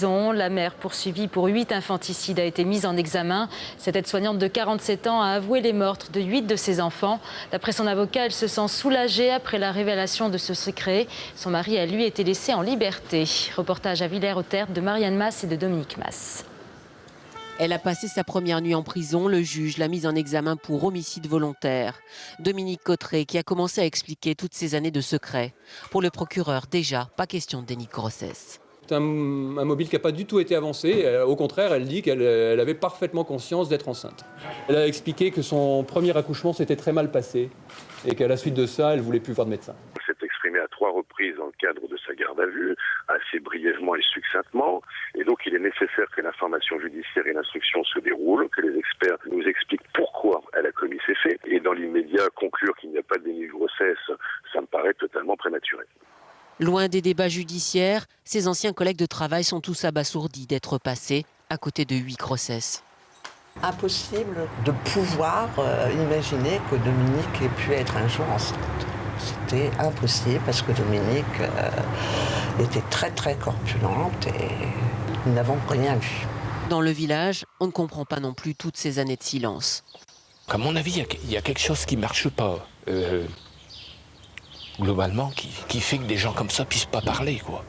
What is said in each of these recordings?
La mère poursuivie pour 8 infanticides a été mise en examen. Cette aide-soignante de 47 ans a avoué les meurtres de 8 de ses enfants. D'après son avocat, elle se sent soulagée après la révélation de ce secret. Son mari a lui été laissé en liberté. Reportage à Villers-aux-Terres de Marianne Masse et de Dominique Masse. Elle a passé sa première nuit en prison. Le juge l'a mise en examen pour homicide volontaire. Dominique Cotterêts qui a commencé à expliquer toutes ces années de secret. Pour le procureur, déjà, pas question de déni de grossesse. C'est un mobile qui n'a pas du tout été avancé. Au contraire, elle dit qu'elle avait parfaitement conscience d'être enceinte. Elle a expliqué que son premier accouchement s'était très mal passé et qu'à la suite de ça, elle ne voulait plus voir de médecin. Elle s'est exprimée à 3 reprises dans le cadre de sa garde à vue, assez brièvement et succinctement. Et donc, il est nécessaire que l'information judiciaire et l'instruction se déroulent, que les experts nous expliquent pourquoi elle a commis ces faits. Et dans l'immédiat, conclure qu'il n'y a pas de déni de grossesse, ça me paraît totalement prématuré. Loin des débats judiciaires, ses anciens collègues de travail sont tous abasourdis d'être passés à côté de 8 grossesses. Impossible de pouvoir imaginer que Dominique ait pu être un jour enceinte. C'était impossible parce que Dominique était très très corpulente et nous n'avons rien vu. Dans le village, on ne comprend pas non plus toutes ces années de silence. À mon avis, il y a quelque chose qui ne marche pas. Globalement, qui fait que des gens comme ça puissent pas parler, quoi.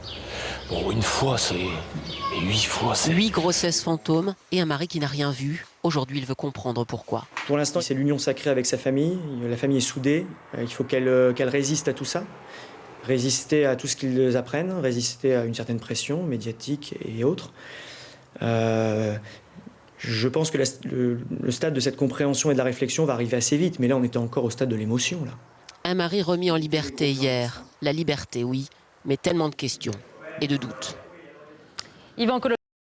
Bon, une fois, c'est... Et 8 fois, c'est... 8 grossesses fantômes et un mari qui n'a rien vu. Aujourd'hui, il veut comprendre pourquoi. Pour l'instant, c'est l'union sacrée avec sa famille. La famille est soudée. Il faut qu'elle résiste à tout ça. Résister à tout ce qu'ils apprennent. Résister à une certaine pression médiatique et autres. Je pense que le stade de cette compréhension et de la réflexion va arriver assez vite. Mais là, on était encore au stade de l'émotion, là. Un mari remis en liberté hier. La liberté, oui, mais tellement de questions et de doutes. Yvan Colonna